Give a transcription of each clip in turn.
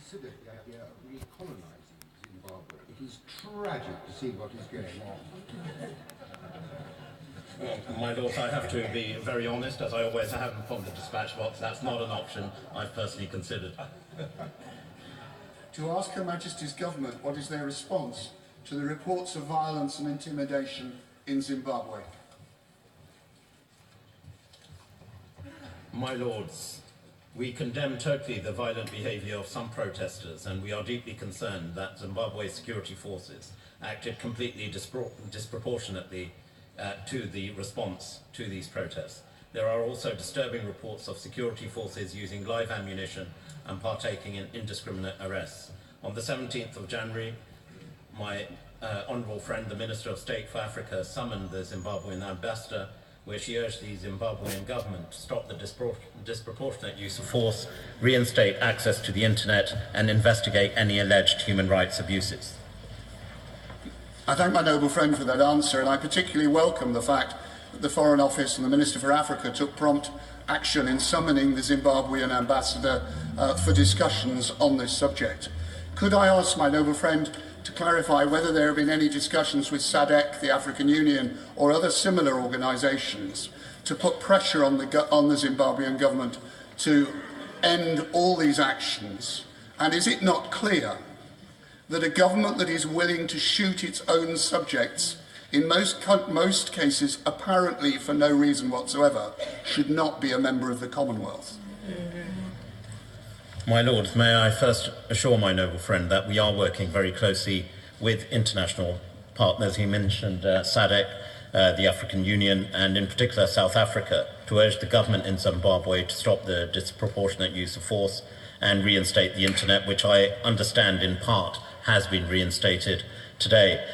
considered the idea of recolonizing Zimbabwe? It is tragic to see what is going on. Well, my lord, I have to be very honest, as I always have from the dispatch box. That's not an option I've personally considered. To ask Her Majesty's government what is their response to the reports of violence and intimidation in Zimbabwe. My lords, we condemn totally the violent behaviour of some protesters, and we are deeply concerned that Zimbabwe's security forces acted completely disproportionately to the response to these protests. There are also disturbing reports of security forces using live ammunition and partaking in indiscriminate arrests. On the 17th of January, my honourable friend, the Minister of State for Africa, summoned the Zimbabwean ambassador, where she urged the Zimbabwean government to stop the disproportionate use of force, reinstate access to the internet, and investigate any alleged human rights abuses. I thank my noble friend for that answer, and I particularly welcome the fact that the Foreign Office and the Minister for Africa took prompt action in summoning the Zimbabwean ambassador for discussions on this subject. Could I ask my noble friend to clarify whether there have been any discussions with SADC, the African Union, or other similar organisations to put pressure on the Zimbabwean government to end all these actions? And is it not clear that a government that is willing to shoot its own subjects, in most cases apparently for no reason whatsoever, should not be a member of the Commonwealth? My lords, may I first assure my noble friend that we are working very closely with international partners. He mentioned SADC, the African Union, and in particular South Africa, to urge the government in Zimbabwe to stop the disproportionate use of force and reinstate the internet, which I understand in part has been reinstated today.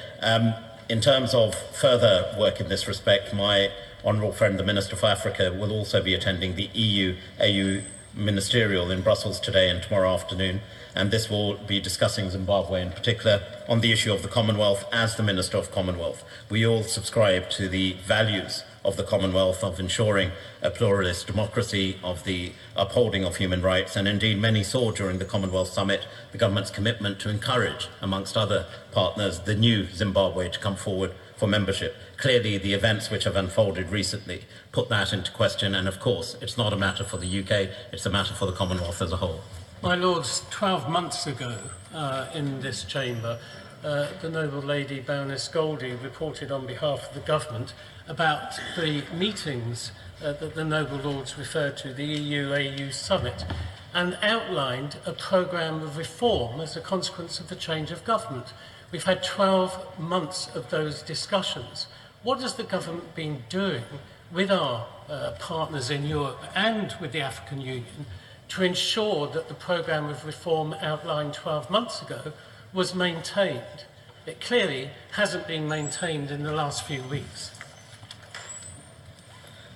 In terms of further work in this respect, my honourable friend, the Minister for Africa, will also be attending the EU-AU Ministerial in Brussels today and tomorrow afternoon, and this will be discussing Zimbabwe in particular on the issue of the Commonwealth. As the Minister of Commonwealth, we all subscribe to the values of the Commonwealth, of ensuring a pluralist democracy, of the upholding of human rights, and indeed many saw during the Commonwealth Summit the government's commitment to encourage, amongst other partners, the new Zimbabwe to come forward for membership. Clearly, the events which have unfolded recently put that into question, and of course, it's not a matter for the UK, it's a matter for the Commonwealth as a whole. My Lords, 12 months ago in this chamber, the noble lady Baroness Goldie reported on behalf of the government about the meetings that the noble lords referred to, the EU-AU summit, and outlined a programme of reform as a consequence of the change of government. We've had 12 months of those discussions. What has the government been doing with our partners in Europe and with the African Union to ensure that the programme of reform outlined 12 months ago was maintained? It clearly hasn't been maintained in the last few weeks.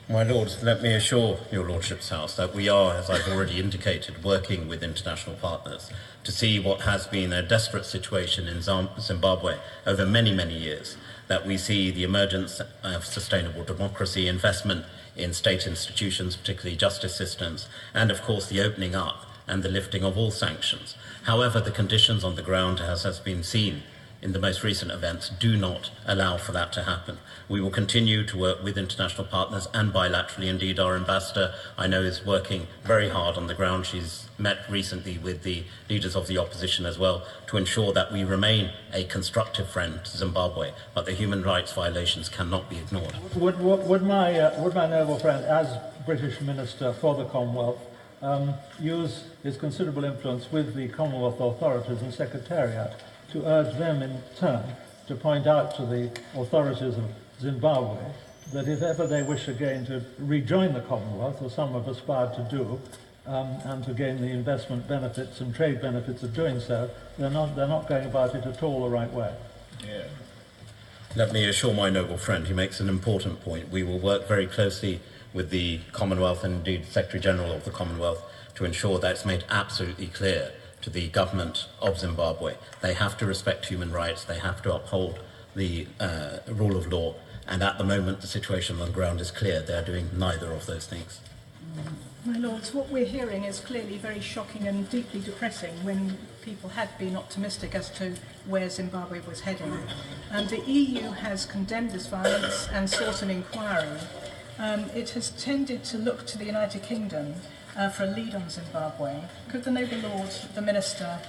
My Lords, let me assure your Lordship's House that we are, as I've already indicated, working with international partners to see what has been a desperate situation in Zimbabwe over many, many years, that we see the emergence of sustainable democracy, investment in state institutions, particularly justice systems, and of course the opening up and the lifting of all sanctions. However, the conditions on the ground, as has been seen in the most recent events, do not allow for that to happen. We will continue to work with international partners and bilaterally. Indeed, our ambassador, I know, is working very hard on the ground. She's met recently with the leaders of the opposition as well to ensure that we remain a constructive friend to Zimbabwe, but the human rights violations cannot be ignored. Would my noble friend, as British Minister for the Commonwealth, use his considerable influence with the Commonwealth authorities and Secretariat to urge them in turn to point out to the authorities of Zimbabwe that if ever they wish again to rejoin the Commonwealth, as some have aspired to do, and to gain the investment benefits and trade benefits of doing so, they're not going about it at all the right way. Yeah. Let me assure my noble friend, he makes an important point. We will work very closely with the Commonwealth and indeed the Secretary General of the Commonwealth to ensure that it's made absolutely clear to the government of Zimbabwe. They have to respect human rights, they have to uphold the rule of law, and at the moment the situation on the ground is clear. They're doing neither of those things. My Lords, what we're hearing is clearly very shocking and deeply depressing when people had been optimistic as to where Zimbabwe was heading. And the EU has condemned this violence and sought an inquiry. It has tended to look to the United Kingdom for a lead on Zimbabwe. Could the Noble Lord, the Minister,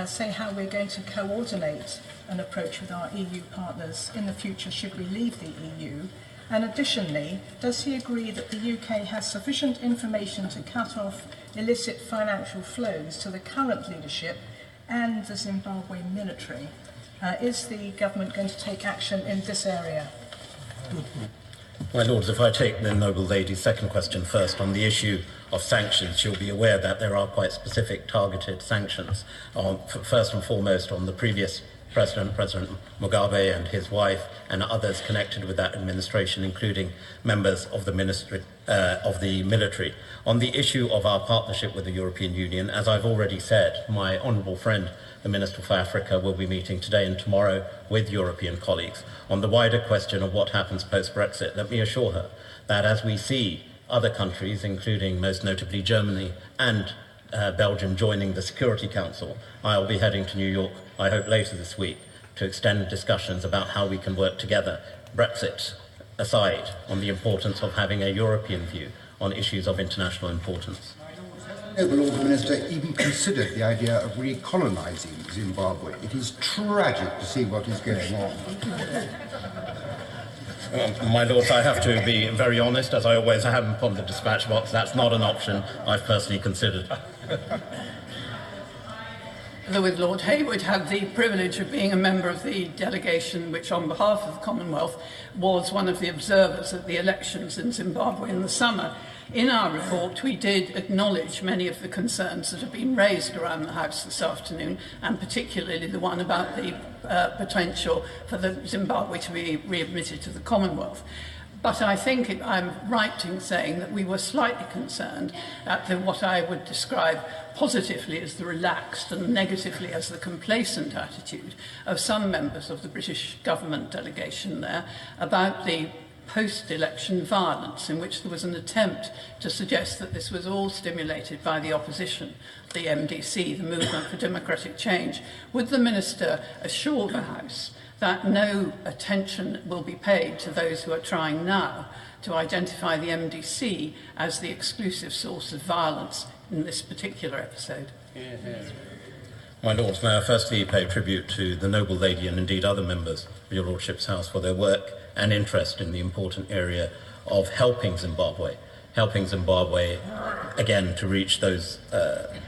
say how we're going to coordinate an approach with our EU partners in the future should we leave the EU? And additionally, does he agree that the UK has sufficient information to cut off illicit financial flows to the current leadership and the Zimbabwe military? Is the government going to take action in this area? My Lords, if I take the Noble Lady's second question first, on the issue of sanctions, you'll be aware that there are quite specific targeted sanctions, first and foremost on the previous President Mugabe and his wife and others connected with that administration, including members of the military. On the issue of our partnership with the European Union, as I've already said, my honourable friend, the Minister for Africa, will be meeting today and tomorrow with European colleagues. On the wider question of what happens post-Brexit, let me assure her that as we see other countries, including most notably Germany and Belgium, joining the Security Council, I'll be heading to New York, I hope later this week, to extend discussions about how we can work together, Brexit aside, on the importance of having a European view on issues of international importance. Noble Lord the Minister even considered the idea of recolonizing Zimbabwe. It is tragic to see what is going on. My Lords, I have to be very honest, as I always am upon the dispatch box. That's not an option I've personally considered. With Lord Hayward had the privilege of being a member of the delegation which, on behalf of the Commonwealth, was one of the observers at the elections in Zimbabwe in the summer. In our report, we did acknowledge many of the concerns that have been raised around the House this afternoon, and particularly the one about the potential for the Zimbabwe to be readmitted to the Commonwealth. But I think I'm right in saying that we were slightly concerned at what I would describe positively as the relaxed and negatively as the complacent attitude of some members of the British government delegation there about the post-election violence, in which there was an attempt to suggest that this was all stimulated by the opposition, the MDC, the Movement for Democratic Change. Would the Minister assure the House that no attention will be paid to those who are trying now to identify the MDC as the exclusive source of violence in this particular episode? My Lords, may I firstly pay tribute to the Noble Lady and indeed other members of your Lordship's House for their work and interest in the important area of helping Zimbabwe, again, to reach those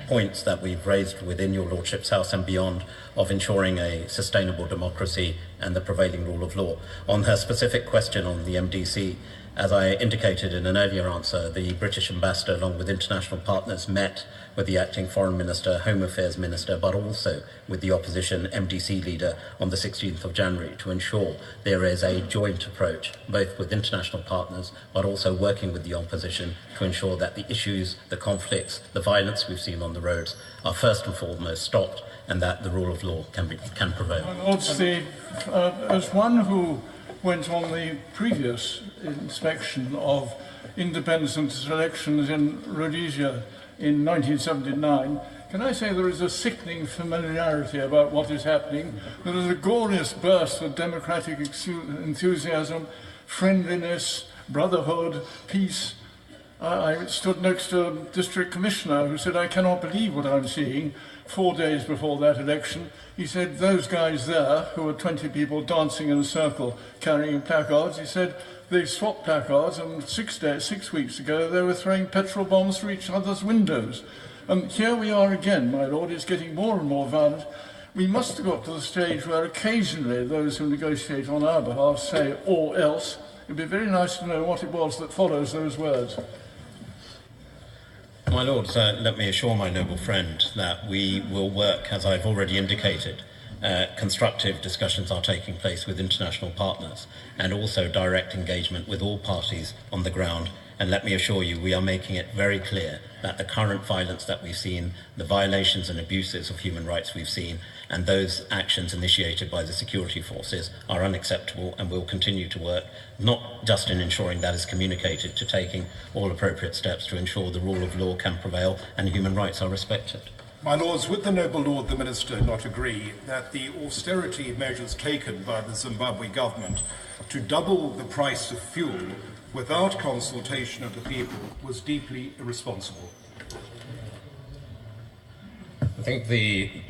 points that we've raised within your Lordship's House and beyond, of ensuring a sustainable democracy and the prevailing rule of law. On her specific question on the MDC, as I indicated in an earlier answer, the British ambassador, along with international partners, met with the acting Foreign Minister, Home Affairs Minister, but also with the opposition MDC leader on the 16th of January to ensure there is a joint approach, both with international partners, but also working with the opposition to ensure that the issues, the conflicts, the violence we've seen on the roads are first and foremost stopped, and that the rule of law can prevail. As one who went on the previous inspection of independence elections in Rhodesia in 1979, can I say there is a sickening familiarity about what is happening? There is a glorious burst of democratic enthusiasm, friendliness, brotherhood, peace. I stood next to a district commissioner who said, "I cannot believe what I'm seeing." 4 days before that election, he said, "Those guys there, who were 20 people dancing in a circle carrying placards," he said, "they swapped placards, and 6 weeks ago they were throwing petrol bombs through each other's windows." And here we are again, my lord. It's getting more and more violent. We must have got to the stage where occasionally those who negotiate on our behalf say "or else." It'd be very nice to know what it was that follows those words. My Lords, let me assure my noble friend that we will work, as I've already indicated, constructive discussions are taking place with international partners and also direct engagement with all parties on the ground. And let me assure you, we are making it very clear that the current violence that we've seen, the violations and abuses of human rights we've seen, and those actions initiated by the security forces are unacceptable, and will continue to work not just in ensuring that is communicated, to taking all appropriate steps to ensure the rule of law can prevail and human rights are respected. My Lords, would the noble Lord the Minister not agree that the austerity measures taken by the Zimbabwe government to double the price of fuel without consultation of the people was deeply irresponsible? I think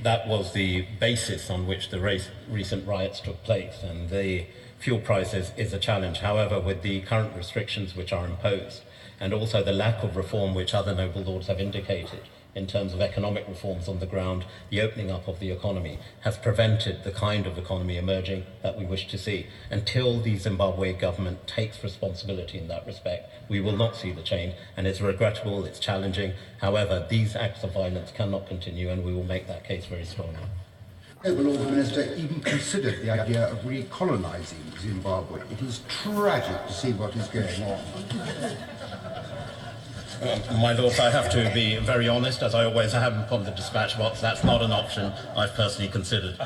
that was the basis on which the recent riots took place, and the fuel prices is a challenge. However, with the current restrictions which are imposed, and also the lack of reform which other noble lords have indicated in terms of economic reforms on the ground, the opening up of the economy has prevented the kind of economy emerging that we wish to see. Until the Zimbabwe government takes responsibility in that respect, we will not see the change, and it's regrettable, it's challenging. However, these acts of violence cannot continue, and we will make that case very strongly. Noble Lord the Minister even considered the idea of recolonizing Zimbabwe. It is tragic to see what is going on. My Lords, I have to be very honest, as I always have upon the dispatch box. That's not an option I've personally considered.